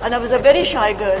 and I was a very shy girl।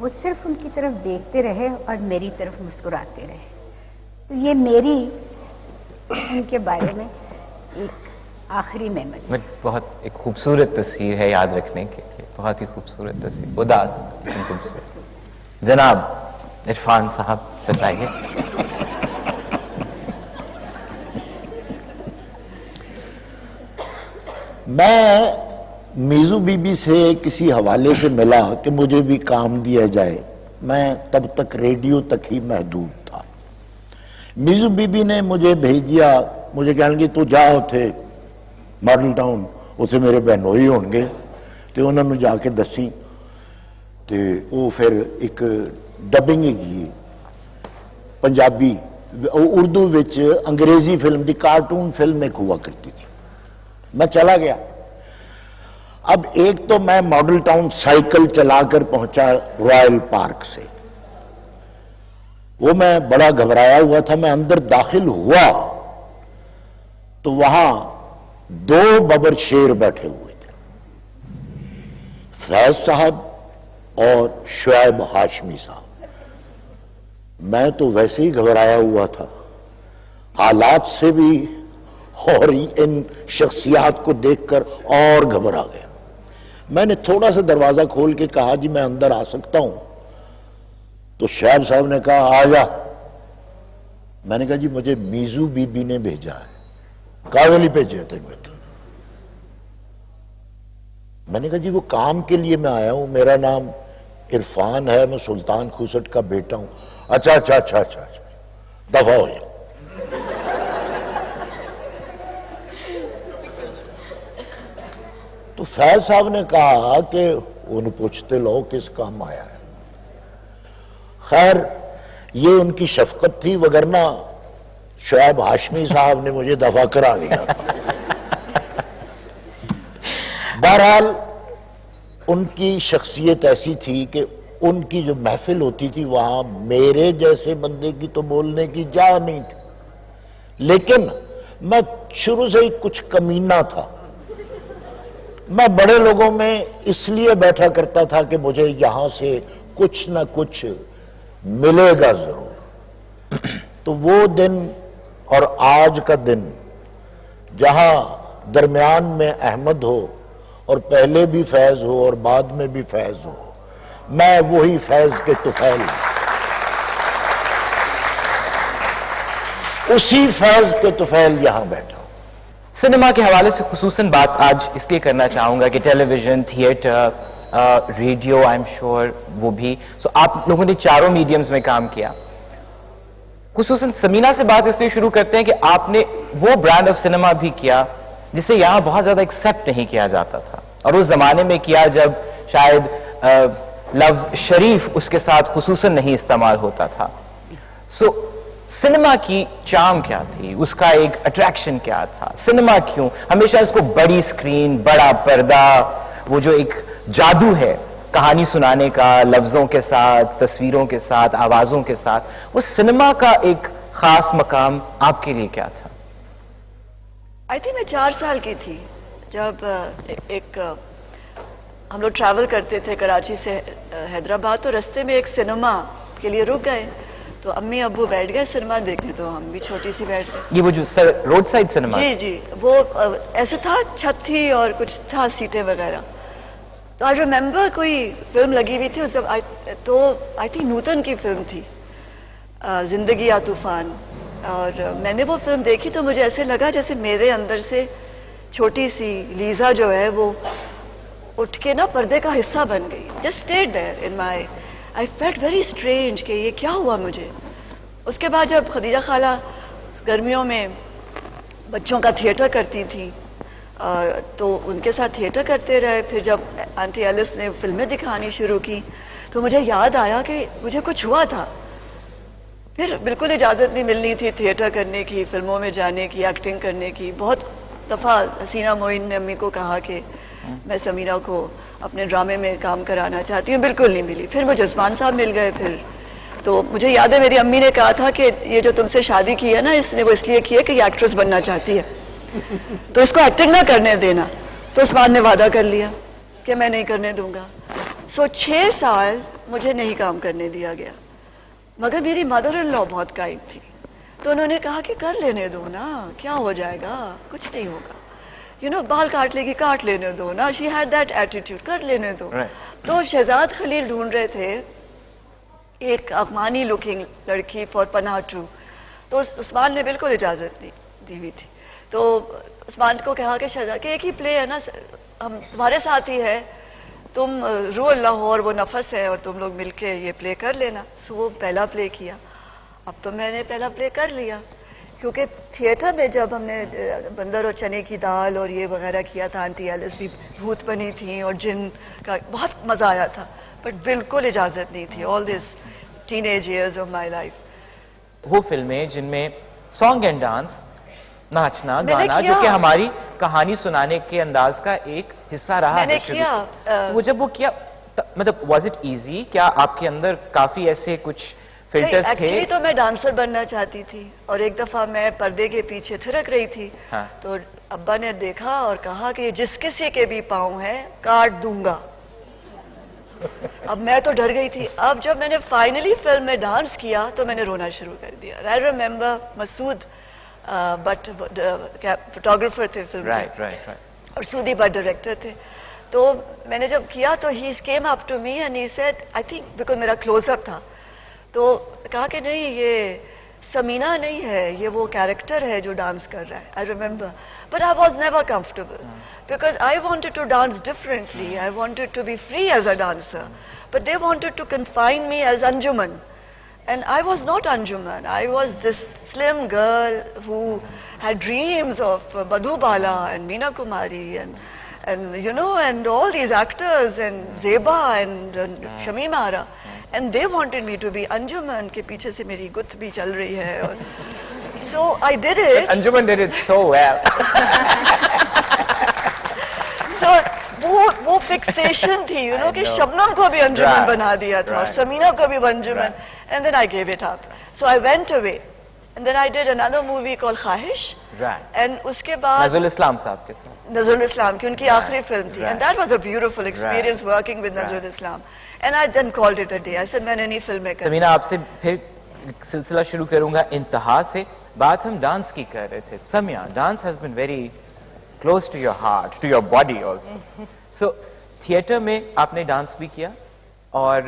وہ صرف ان کی طرف دیکھتے رہے اور میری طرف مسکراتے رہے. تو یہ میری ان کے بارے میں ایک آخری میموری. بہت ایک خوبصورت تصویر ہے یاد رکھنے کے لیے, بہت ہی خوبصورت تصویر, اداس لیکن خوبصورت. جناب عرفان صاحب بتائیے. میں میزو بی بی سے کسی حوالے سے ملا کہ مجھے بھی کام دیا جائے. میں تب تک ریڈیو تک ہی محدود تھا. میزو بی بی نے مجھے بھیج دیا, مجھے کہنے لگے تو جاؤ تھے ماڈل ٹاؤن, اتنے میرے بہنوئی ہون گے, تو انہوں نے جا کے دسی تو وہ پھر ایک ڈبنگ کی پنجابی اردو وچ انگریزی فلم دی کارٹون فلم ایک ہوا کرتی تھی. میں چلا گیا. اب ایک تو میں ماڈل ٹاؤن سائیکل چلا کر پہنچا رائل پارک سے, وہ میں بڑا گھبرایا ہوا تھا. میں اندر داخل ہوا تو وہاں 2 ببر شیر بیٹھے ہوئے تھے, فیض صاحب اور شعیب ہاشمی صاحب. میں تو ویسے ہی گھبرایا ہوا تھا, حالات سے بھی اور ان شخصیات کو دیکھ کر اور گھبرا گیا. میں نے تھوڑا سا دروازہ کھول کے کہا جی میں اندر آ سکتا ہوں, تو شعیب صاحب نے کہا آ جا. میں نے کہا جی مجھے میزو بی بی نے بھیجا ہے. کاغلی بھیجے تھے مجھے. میں نے کہا جی وہ کام کے لیے میں آیا ہوں, میرا نام عرفان ہے, میں سلطان کھوسٹ کا بیٹا ہوں. اچھا اچھا اچھا اچھا اچھا دفع ہو جاؤ. تو فیض صاحب نے کہا کہ انہیں پوچھتے لو کس کام آیا ہے. خیر یہ ان کی شفقت تھی, وگرنہ شعیب ہاشمی صاحب نے مجھے دفع کرا دیا. بہرحال ان کی شخصیت ایسی تھی کہ ان کی جو محفل ہوتی تھی وہاں میرے جیسے بندے کی تو بولنے کی جا نہیں تھی. لیکن میں شروع سے ہی کچھ کمینہ تھا. میں بڑے لوگوں میں اس لیے بیٹھا کرتا تھا کہ مجھے یہاں سے کچھ نہ کچھ ملے گا ضرور. تو وہ دن اور آج کا دن جہاں درمیان میں احمد ہو اور پہلے بھی فیض ہو اور بعد میں بھی فیض ہو, میں وہی فیض کے طفیل ہوں, اسی فیض کے طفیل یہاں بیٹھا ہوں. سنیما کے حوالے سے خصوصاً بات آج اس لیے کرنا چاہوں گا کہ television, theatre, radio, I am sure وہ بھی, سو آپ لوگوں نے چاروں میڈیمز میں کام کیا. خصوصاً سمینا سے بات اس لیے شروع کرتے ہیں کہ آپ نے وہ برانڈ آف سنیما بھی کیا جسے یہاں بہت زیادہ ایکسیپٹ نہیں کیا جاتا تھا, اور اس زمانے میں کیا جب شاید لفظ شریف اس کے ساتھ خصوصاً نہیں استعمال ہوتا تھا. سو سنیما کی چارم کیا تھی, اس کا ایک اٹریکشن کیا تھا, سنیما کیوں ہمیشہ اس کو بڑی سکرین, بڑا پردہ, وہ جو ایک جادو ہے کہانی سنانے کا لفظوں کے ساتھ, تصویروں کے ساتھ, آوازوں کے ساتھ, وہ سنیما کا ایک خاص مقام آپ کے لیے کیا تھا؟ آئی تھنک میں 4 سال کی تھی جب ایک ہم لوگ ٹریول کرتے تھے کراچی سے حیدرآباد, تو رستے میں ایک سنیما کے لیے رک گئے, تو امی ابو بیٹھ گئے سنیما دیکھنے, تو ہم بھی چھوٹی سی بیٹھ گئے. یہ وہ جو روڈ سائڈ سنیما؟ جی جی, وہ ایسے تھا, چھت تھی اور کچھ تھا سیٹیں وغیرہ. تو آئی ریممبر کوئی فلم لگی ہوئی تھی اس تو آئی تھنک نوتن کی فلم تھی, زندگی یا طوفان, اور میں نے وہ فلم دیکھی تو مجھے ایسے لگا جیسے میرے اندر سے چھوٹی سی لیزا جو ہے وہ اٹھ کے نا پردے کا حصہ بن گئی. Just stayed there in my, I felt very strange کہ یہ کیا ہوا مجھے. اس کے بعد جب خدیجہ خالہ گرمیوں میں بچوں کا تھیٹر کرتی تھیں تو ان کے ساتھ تھیٹر کرتے رہے. پھر جب آنٹی ایلس نے فلمیں دکھانی شروع کی تو مجھے یاد آیا کہ مجھے کچھ ہوا تھا. پھر بالکل اجازت نہیں ملنی تھی تھیٹر کرنے کی, فلموں میں جانے کی, ایکٹنگ کرنے کی. بہت دفعہ حسینہ معین نے امی کو کہا کہ میں سمیرہ کو اپنے ڈرامے میں کام کرانا چاہتی ہوں, بالکل نہیں ملی. پھر مجھے عثمان صاحب مل گئے. پھر تو مجھے یاد ہے میری امی نے کہا تھا کہ یہ جو تم سے شادی کی ہے نا, اس نے وہ اس لیے کی ہے کہ یہ ایکٹریس بننا چاہتی ہے, تو اس کو ایکٹنگ نہ کرنے دینا. تو عثمان نے وعدہ کر لیا کہ میں نہیں کرنے دوں گا. سو 6 سال مجھے نہیں کام کرنے دیا گیا. مگر میری مدر ان لا بہت کائنڈ تھی, تو انہوں نے کہا کہ کر لینے دو نا, کیا ہو جائے گا, کچھ نہیں ہوگا, بال کاٹ لے گی, کاٹ لینے دو نا. شی ہیڈ دیٹ ایٹیٹیوڈ, کر لینے دو. تو شہزاد خلیل ڈھونڈ رہے تھے ایک افغانی لکنگ لڑکی فار پناہ ٹو, تو عثمان نے بالکل اجازت نہیں دی ہوئی تھی. تو عثمان کو کہا کہ شہزاد کہ ایک ہی پلے ہے نا, ہم تمہارے ساتھ ہی ہے, تم رو اللہ اور وہ نفس ہے, اور تم لوگ مل کے یہ پلے کر لینا. سو وہ پہلا پلے کیا. اب تو میں نے پہلا پلے کر لیا, کیونکہ تھیٹر میں جب ہم نے بندر اور چنے کی دال اور یہ وغیرہ کیا تھا, آنٹی ایلس بھی بھوت بنی تھیں اور جن کا بہت مزہ آیا تھا, بٹ بالکل اجازت نہیں تھی. All this teenage years of my life. وہ فلمیں جن میں سانگ اینڈ ڈانس, ناچنا میں نے گانا, جو کہ ہماری کہانی سنانے کے انداز کا ایک حصہ رہا میں نے ہے شروع کیا, سے. وہ جب وہ کیا, مطلب واز اٹ ایزی, کیا آپ کے اندر کافی ایسے کچھ فلٹرز تھے؟ ایکچولی تو میں ڈانسر بننا چاہتی تھی, اور ایک دفعہ میں پردے کے پیچھے تھرک رہی تھی, تو ابا نے دیکھا اور کہا کہ جس کسی کے بھی پاؤں ہے کاٹ دوں گا. اب میں تو ڈر گئی تھی. اب جب میں نے فائنلی فلم میں ڈانس کیا تو میں نے رونا شروع کر دیا. I remember Masood Butt photographer تھے فلم کے, اور سودی بٹ ڈائریکٹر تھے. تو میں نے جب کیا تو he came up to me and he said, I think because میرا کلوز اپ تھا, تو کہا کہ نہیں یہ سمینہ نہیں ہے, یہ وہ کیریکٹر ہے جو ڈانس کر رہا ہے. I remember, but I was never comfortable because I wanted to dance differently. I wanted to be free as a dancer, but they wanted to confine me as Anjuman, and I was not Anjuman. I was this slim girl who had dreams of Madhubala and Meena Kumari and all these actors and Zeba and Shamim Ara, and they wanted me to be Anjuman ke piche se meri gut bhi chal rahi hai. So I did it. But Anjuman did it so well. So وہ fixation تھی, کہ شبنم کو بھی انجمن بنا دیا تھا, اور سمینہ کو بھی انجمن, and then I gave it up. So I went away, and then I did another movie called خواہش, and اس کے بعد نزول اسلام صاحب کے ساتھ, نزول اسلام کی ان کی آخری فلم تھی, and that was a beautiful experience working with نزول اسلام, and I then called it a day. I said میں نے نہیں فلمیں کرنی. سمینہ آپ سے پھر سلسلہ شروع کروں گا انتہا سے. بات ہم ڈانس کی کر رہے تھے. سمیا, dance has been very close to your heart, to your body also. So theatre میں آپ نے ڈانس بھی کیا, اور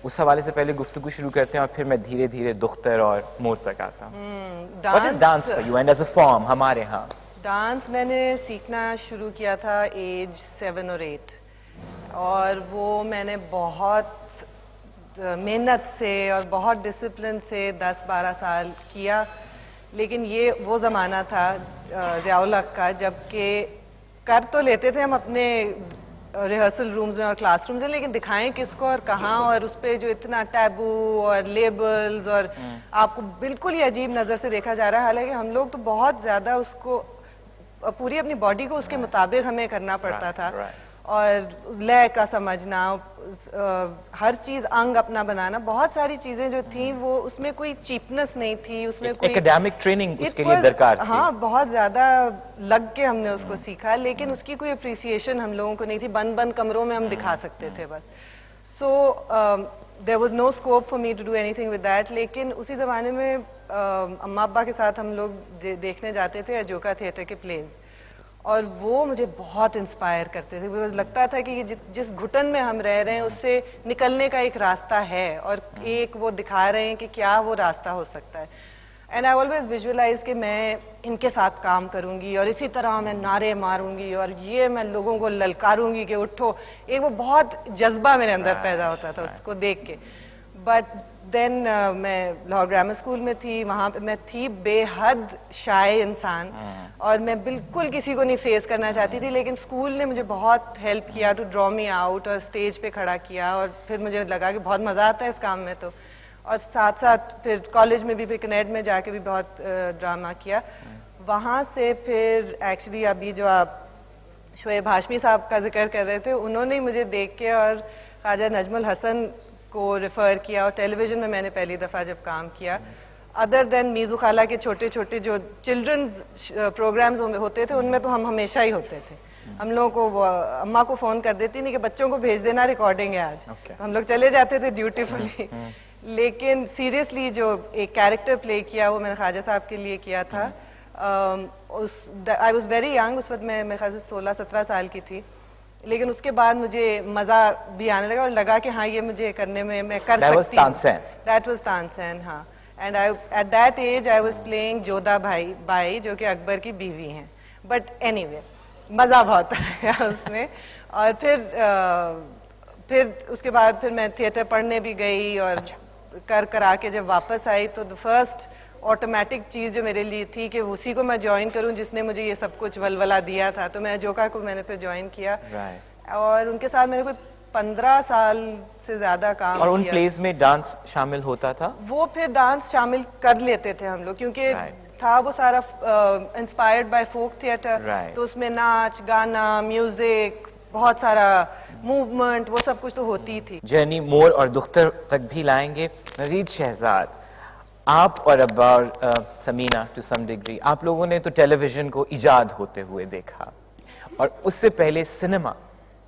اس حوالے سے پہلے گفتگو شروع کرتے ہیں, اور پھر میں دھیرے دھیرے دختر اور مور تک آتا ہوں. What is dance for you and as a form ہمارے ہاں؟ ڈانس میں نے سیکھنا شروع کیا تھا ایج 7 اور 8, اور وہ میں نے بہت محنت سے اور بہت ڈسپلن سے 10-12 سال کیا. لیکن یہ وہ زمانہ تھا ضیاء الحق کا, جب کہ کر تو لیتے تھے ہم اپنے ریہرسل رومز میں اور کلاس رومز میں, لیکن دکھائیں کس کو اور کہاں, اور اس پہ جو اتنا ٹیبو اور لیبلز, اور آپ کو بالکل ہی عجیب نظر سے دیکھا جا رہا ہے. حالانکہ ہم لوگ تو بہت زیادہ اس کو, پوری اپنی باڈی کو اس کے مطابق ہمیں کرنا پڑتا تھا, اور لے کا سمجھنا, ہر چیز انگ اپنا بنانا, بہت ساری چیزیں جو تھیں وہ اس میں کوئی چیپنس نہیں تھی, اس میں کوئی ایکیڈیمک ٹریننگ اس کے لیے درکار تھی. ہاں, بہت زیادہ لگ کے ہم نے اس کو سیکھا, لیکن اس کی کوئی اپریسیشن ہم لوگوں کو نہیں تھی. بند بند کمروں میں ہم دکھا سکتے تھے بس. سو there was no scope for me to do anything with that. لیکن اسی زمانے میں اماں ابا کے ساتھ ہم لوگ دیکھنے جاتے تھے اجوکا تھیٹر کے پلیز, اور وہ مجھے بہت انسپائر کرتے تھے. بیکاز لگتا تھا کہ جس گھٹن میں ہم رہ رہے ہیں اس سے نکلنے کا ایک راستہ ہے, اور ایک وہ دکھا رہے ہیں کہ کیا وہ راستہ ہو سکتا ہے. اینڈ آئی آلویز ویژولائز کہ میں ان کے ساتھ کام کروں گی, اور اسی طرح میں نعرے ماروں گی, اور یہ میں لوگوں کو للکاروں گی کہ اٹھو. ایک وہ بہت جذبہ میرے اندر پیدا ہوتا تھا اس کو دیکھ کے. بٹ دین میں لاہور گرامر اسکول میں تھی, وہاں پہ میں تھی بے حد شائع انسان, اور میں بالکل کسی کو نہیں فیس کرنا چاہتی تھی. لیکن اسکول نے مجھے بہت ہیلپ کیا ٹو ڈرا می آؤٹ, اور اسٹیج پہ کھڑا کیا, اور پھر مجھے لگا کہ بہت مزہ آتا ہے اس کام میں. تو اور ساتھ ساتھ پھر کالج میں بھی, پھر کنیڈ میں جا کے بھی بہت ڈرامہ کیا. وہاں سے پھر ایکچولی ابھی جو آپ شعیب ہاشمی صاحب کا ذکر کر رہے تھے, انہوں نے مجھے دیکھ کے اور خواجہ نجم الحسن کو ریفر کیا, اور ٹیلی ویژن میں نے پہلی دفعہ جب کام کیا, ادر دین میزو خالہ کے چھوٹے چھوٹے جو چلڈرنز پروگرامز ہوتے تھے ان میں تو ہم ہمیشہ ہی ہوتے تھے. ہم لوگوں کو وہ اماں کو فون کر دیتی نہیں کہ بچوں کو بھیج دینا ریکارڈنگ ہے آج, تو ہم لوگ چلے جاتے تھے ڈیوٹیفلی. لیکن سیریسلی جو ایک کیریکٹر پلے کیا وہ میں نے خواجہ صاحب کے لیے کیا تھا. آئی واز ویری ینگ, اس وقت میں میرے خیال سے 16-17 سال کی تھی, لیکن اس کے بعد مجھے مزہ بھی آنے لگا اور لگا کہ ہاں یہ مجھے کرنے میں کر سکتی ہوں. دیٹ واز تانسین, ہاں. And at that age I was playing Jodha Bai جو کہ اکبر کی بیوی ہیں. بٹ اینی وے مزہ بہت آیا اس میں. اور پھر اس کے بعد پھر میں تھیٹر پڑھنے بھی گئی, اور کرا کے جب واپس آئی تو فرسٹ آٹومیٹک چیز جو میرے لیے تھی کہ اسی کو میں جوائن کروں جس نے مجھے یہ سب کچھ ولولہ دیا تھا. تو میں جوکا کو میں نے پھر جوائن کیا, اور ان کے ساتھ میں نے کوئی 15 سال سے زیادہ کام کیا. اور ان پلیز میں ڈانس شامل ہوتا تھا؟ وہ پھر ڈانس شامل کر لیتے تھے ہم لوگ, کیونکہ تھا وہ سارا انسپائرڈ بائی فوک تھیٹر, تو اس میں ناچ گانا میوزک بہت سارا موومنٹ وہ سب کچھ تو ہوتی تھی. جرنی مور اور دختر تک بھی لائیں گے. نوید شہزاد, آپ اور ابا اور سمینہ ٹو سم ڈگری, آپ لوگوں نے تو ٹیلی ویژن کو ایجاد ہوتے ہوئے دیکھا, اور اس سے پہلے سنیما,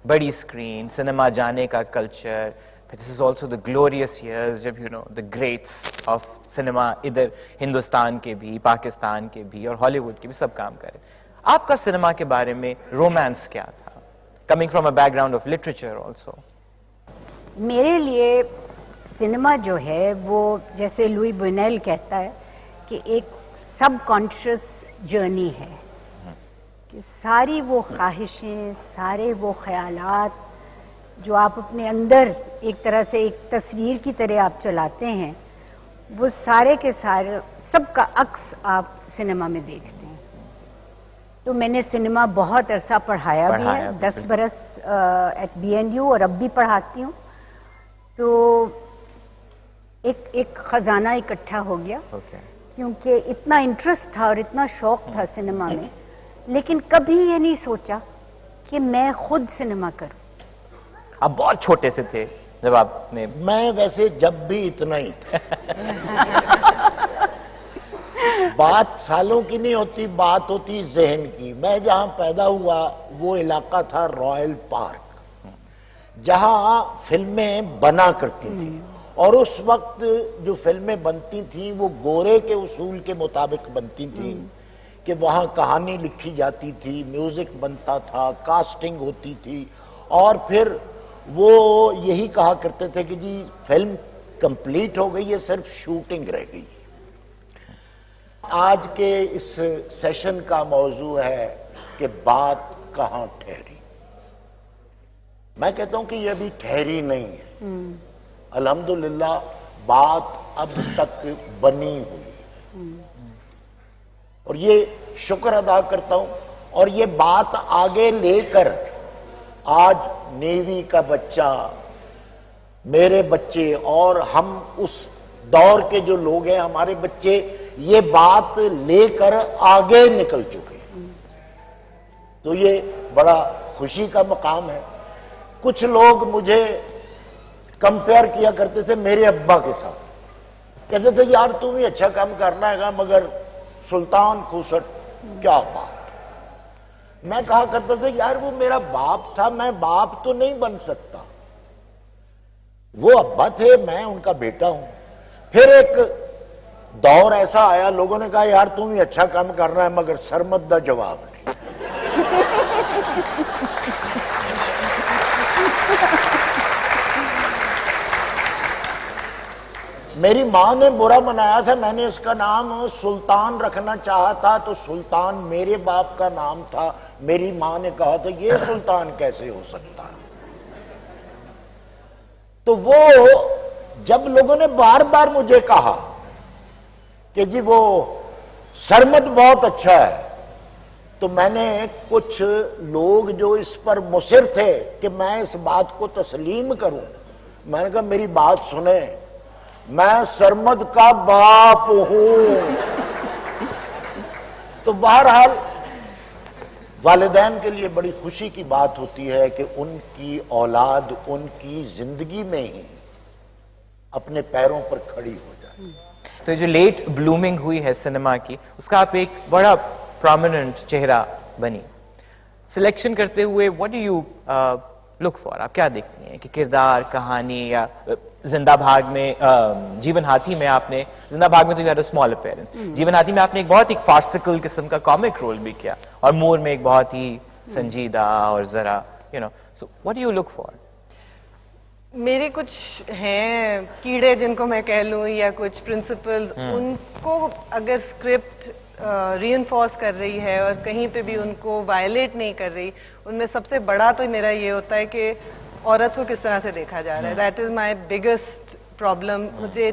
بڑی اسکرین, سنیما جانے کا culture. This is also the glorious years جب you know the greats of cinema ادھر ہندوستان کے بھی, پاکستان کے بھی, اور ہالی ووڈ کے بھی سب کام کرے. آپ کا سنیما کے بارے میں رومانس کیا تھا, coming from a back ground of literature also? میرے لیے سنیما جو ہے وہ جیسے لوئی بونیل کہتا ہے کہ ایک سب کانشیس جرنی ہے, کہ ساری وہ خواہشیں, سارے وہ خیالات جو آپ اپنے اندر ایک طرح سے ایک تصویر کی طرح آپ چلاتے ہیں, وہ سارے کے سارے سب کا عکس آپ سنیما میں دیکھتے ہیں. تو میں نے سنیما بہت عرصہ پڑھایا بھی ہے, 10 برس ایٹ BNU, اور اب بھی پڑھاتی ہوں. تو ایک خزانہ اکٹھا ہو گیا, کیونکہ اتنا انٹرسٹ تھا اور اتنا شوق تھا سنیما میں, لیکن کبھی یہ نہیں سوچا کہ میں خود سنیما کروں. آپ بہت چھوٹے سے تھے جب آپ نے؟ میں ویسے جب بھی اتنا ہی تھا. بات سالوں کی نہیں ہوتی, بات ہوتی ذہن کی. میں جہاں پیدا ہوا وہ علاقہ تھا رائل پارک, جہاں فلمیں بنا کرتی تھیں, اور اس وقت جو فلمیں بنتی تھیں وہ گورے کے اصول کے مطابق بنتی تھیں, کہ وہاں کہانی لکھی جاتی تھی, میوزک بنتا تھا, کاسٹنگ ہوتی تھی, اور پھر وہ یہی کہا کرتے تھے کہ جی فلم کمپلیٹ ہو گئی ہے, صرف شوٹنگ رہ گئی. آج کے اس سیشن کا موضوع ہے کہ بات کہاں ٹھہری. میں کہتا ہوں کہ یہ ابھی ٹھہری نہیں ہے, الحمدللہ بات اب تک بنی ہوئی, اور یہ شکر ادا کرتا ہوں. اور یہ بات آگے لے کر آج نیوی کا بچہ, میرے بچے, اور ہم اس دور کے جو لوگ ہیں ہمارے بچے, یہ بات لے کر آگے نکل چکے ہیں. تو یہ بڑا خوشی کا مقام ہے. کچھ لوگ مجھے کمپیئر کیا کرتے تھے میرے ابا کے ساتھ, کہتے تھے یار تم بھی اچھا کام کرنا ہے گا, مگر سلطان کھوسٹ کیا بات. میں کہا کرتا تھا یار وہ میرا باپ تھا, میں باپ تو نہیں بن سکتا. وہ ابا تھے, میں ان کا بیٹا ہوں. پھر ایک دور ایسا آیا, لوگوں نے کہا یار تم بھی اچھا کام کرنا ہے, مگر سرمد دا جواب نہیں. میری ماں نے برا منایا تھا, میں نے اس کا نام سلطان رکھنا چاہا تھا, تو سلطان میرے باپ کا نام تھا. میری ماں نے کہا تھا یہ سلطان کیسے ہو سکتا. تو وہ جب لوگوں نے بار بار مجھے کہا کہ جی وہ سرمد بہت اچھا ہے, تو میں نے کچھ لوگ جو اس پر مصر تھے کہ میں اس بات کو تسلیم کروں, میں نے کہا میری بات سنیں, میں سرمد کا باپ ہوں. تو بہرحال والدین کے لیے بڑی خوشی کی بات ہوتی ہے کہ ان کی اولاد ان کی زندگی میں ہی اپنے پیروں پر کھڑی ہو جائے. تو جو لیٹ بلومنگ ہوئی ہے سنیما کی, اس کا آپ ایک بڑا پرومیننٹ چہرہ بنی. سلیکشن کرتے ہوئے what do you look for؟ آپ کیا دیکھتی ہیں کہ کردار، کہانی، یا زندہ بھاگ میں جیون ہاتھی میں آپ نے، زندہ بھاگ میں تو you had a small appearance، جیون ہاتھی میں آپ نے ایک بہت ایک فارسیکل قسم کا کامک رول بھی کیا، اور مور میں ایک بہت ہی سنجیدہ اور ذرا so what do you look for؟ میرے کچھ ہیں کیڑے جن کو میں کہہ لوں، یا کچھ پرنسپلز، ان کو اگر اسکرپٹ ری انفورس کر رہی ہے اور کہیں پہ بھی ان کو وائلیٹ نہیں کر رہی، ان میں سب سے بڑا تو میرا یہ ہوتا ہے کہ عورت کو کس طرح سے دیکھا جا رہا ہے. That is my biggest problem. مجھے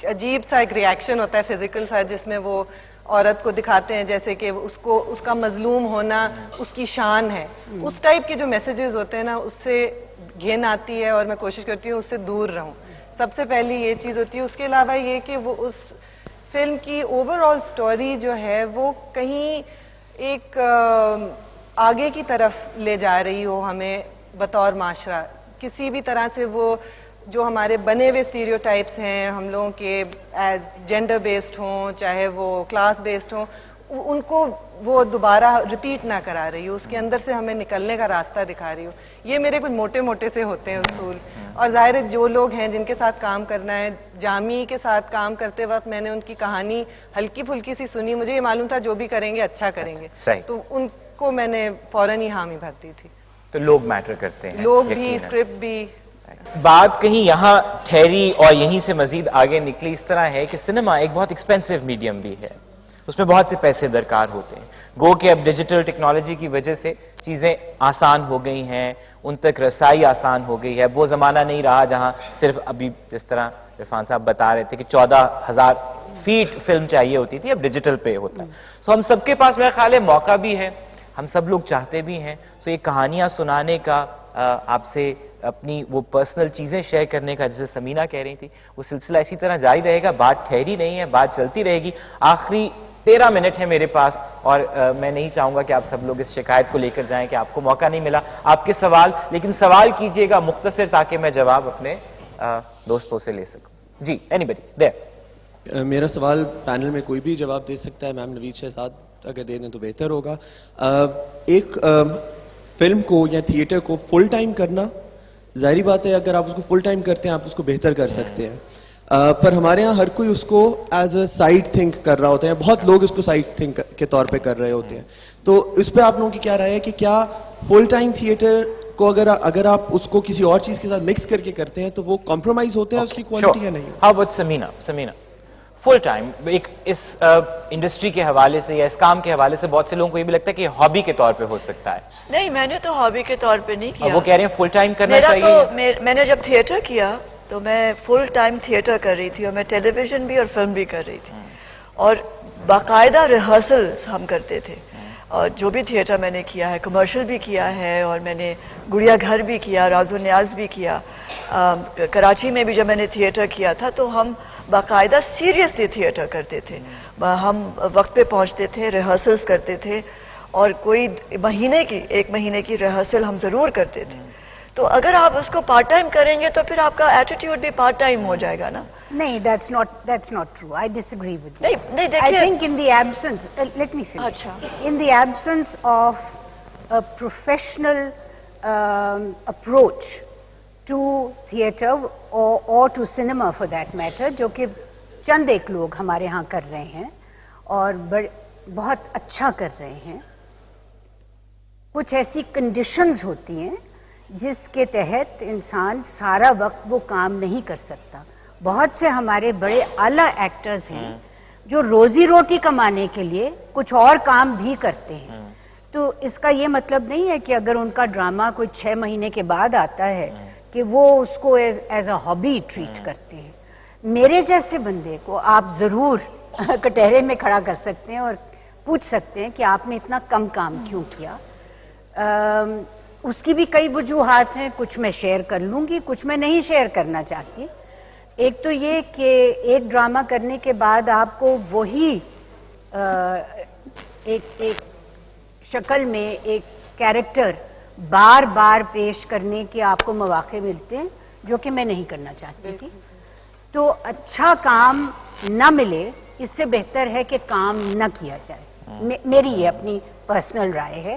عجیب سا ایک ریئیکشن ہوتا ہے فزیکل سا، جس میں وہ عورت کو دکھاتے ہیں جیسے کہ اس کا مظلوم ہونا اس کی شان ہے. اس ٹائپ کے جو میسیجز ہوتے ہیں نا، اس سے گھن آتی ہے اور میں کوشش کرتی ہوں اس سے دور رہوں. سب سے پہلی یہ چیز ہوتی ہے. اس کے علاوہ یہ کہ وہ اس فلم کی اوور آل سٹوری جو ہے وہ کہیں ایک آگے کی طرف لے جا رہی ہو ہمیں بطور معاشرہ. کسی بھی طرح سے وہ جو ہمارے بنے ہوئے اسٹیریوٹائپس ہیں ہم لوگوں کے، ایز جینڈر بیسڈ ہوں چاہے وہ کلاس بیسڈ ہوں، ان کو وہ دوبارہ ریپیٹ نہ کرا رہی ہو، اس کے اندر سے ہمیں نکلنے کا راستہ دکھا رہی ہو. یہ میرے کچھ موٹے موٹے سے ہوتے ہیں اصول. اور ظاہر ہے جو لوگ ہیں جن کے ساتھ کام کرنا ہے، جامی کے ساتھ کام کرتے وقت میں نے ان کی کہانی ہلکی پھلکی سی سنی، مجھے یہ معلوم تھا جو بھی کریں گے اچھا کریں گے، تو ان کو میں نے فوراً ہی حامی بھرتی تھی. تو لوگ میٹر کرتے ہیں، لوگ بھی، اسکرپٹ بھی. بات کہیں یہاں ٹھہری اور یہیں سے مزید آگے نکلی اس طرح ہے کہ سنیما ایک بہت ایکسپینسو میڈیم بھی ہے، اس میں بہت سے پیسے درکار ہوتے ہیں. گو کہ اب ڈیجیٹل ٹیکنالوجی کی وجہ سے چیزیں آسان ہو گئی ہیں، ان تک رسائی آسان ہو گئی ہے. وہ زمانہ نہیں رہا جہاں صرف ابھی جس طرح عرفان صاحب بتا رہے تھے کہ 14,000 فیٹ فلم چاہیے ہوتی تھی، اب ڈیجیٹل پہ ہوتا ہے. سو ہم سب کے پاس میرا خیال ہے موقع بھی ہے، ہم سب لوگ چاہتے بھی ہیں. سو یہ کہانیاں سنانے کا، آپ سے اپنی وہ پرسنل چیزیں شیئر کرنے کا، جیسے سمینہ کہہ رہی تھی، وہ سلسلہ اسی طرح جاری رہے گا. بات ٹھہری نہیں ہے، بات چلتی رہے گی. آخری 13 منٹ ہے میرے پاس، اور میں نہیں چاہوں گا کہ آپ سب لوگ اس شکایت کو لے کر جائیں کہ آپ کو موقع نہیں ملا آپ کے سوال، لیکن سوال کیجئے گا مختصر تاکہ میں جواب اپنے دوستوں سے لے سکوں. جی اینی بڈی دیر. میرا سوال پینل میں کوئی بھی جواب دے سکتا ہے. میم نوید شہزاد اگر دے دیں تو بہتر ہوگا. ایک فلم کو یا تھیٹر کو فل ٹائم کرنا، ظاہری بات ہے اگر آپ اس کو فل ٹائم کرتے ہیں آپ اس کو بہتر کر سکتے ہیں، پر ہمارے ہاں ہر کوئی اس کو ایز اے سائڈ تھنک کر رہا ہوتا ہے. بہت لوگ اس کو سائڈ تھنک کے طور پہ کر رہے ہوتے ہیں. تو اس پہ آپ لوگوں کی کیا رائے ہے کہ کیا فل ٹائم تھیٹر کو اگر آپ اس کو کسی اور چیز کے ساتھ مکس کر کے کرتے ہیں تو وہ کمپرومائز ہوتا ہے اس کی کوالٹی یا نہیں؟ How about Samina full time ایک اس انڈسٹری کے حوالے سے یا اس کام کے حوالے سے بہت سے لوگوں کو یہ بھی لگتا ہے کہ ہابی کے طور پہ ہو سکتا ہے. نہیں، میں نے تو ہابی کے طور پہ نہیں کیا. وہ کہہ رہے ہیں فل ٹائم کرنا چاہیے. میں نے جب تھیٹر کیا تو میں فل ٹائم تھیٹر کر رہی تھی، اور میں ٹیلی ویژن بھی اور فلم بھی کر رہی تھی، اور باقاعدہ ریہرسل ہم کرتے تھے. اور جو بھی تھیٹر میں نے کیا ہے، کمرشل بھی کیا ہے، اور میں نے گڑیا گھر بھی کیا، راز و نیاز بھی کیا. کراچی میں بھی جب میں نے تھیٹر کیا تھا تو ہم باقاعدہ سیریسلی تھیٹر کرتے تھے. ہم وقت پہ پہنچتے تھے، ریہرسلس کرتے تھے، اور کوئی ایک مہینے کی ریہرسل ہم ضرور کرتے تھے. تو اگر آپ اس کو پارٹ ٹائم کریں گے تو پھر آپ کا ایٹیٹیوڈ بھی پارٹ ٹائم ہو جائے گا نا. نہیں، that's not true. I disagree with you. نہیں I think in the absence, let me finish. اچھا. In the absence of a professional approach to theatre or to cinema for that matter, جو کہ چند ایک لوگ ہمارے ہاں کر رہے ہیں اور بہت اچھا کر رہے ہیں. کچھ ایسی کنڈیشنز ہوتی ہیں جس کے تحت انسان سارا وقت وہ کام نہیں کر سکتا. بہت سے ہمارے بڑے اعلیٰ ایکٹرز ہیں جو روزی روٹی کمانے کے لیے کچھ اور کام بھی کرتے ہیں. تو اس کا یہ مطلب نہیں ہے کہ اگر ان کا ڈرامہ کوئی 6 مہینے کے بعد آتا ہے کہ وہ اس کو ایز اے ہابی ٹریٹ کرتے ہیں. میرے جیسے بندے کو آپ ضرور کٹہرے میں کھڑا کر سکتے ہیں اور پوچھ سکتے ہیں کہ آپ نے اتنا کم کام کیوں کیا. اس کی بھی کئی وجوہات ہیں، کچھ میں شیئر کر لوں گی، کچھ میں نہیں شیئر کرنا چاہتی. ایک تو یہ کہ ایک ڈرامہ کرنے کے بعد آپ کو وہی ایک شکل میں ایک کیریکٹر بار بار پیش کرنے کے آپ کو مواقع ملتے ہیں، جو کہ میں نہیں کرنا چاہتی تھی. تو اچھا کام نہ ملے اس سے بہتر ہے کہ کام نہ کیا جائے. میری یہ اپنی پرسنل رائے ہے.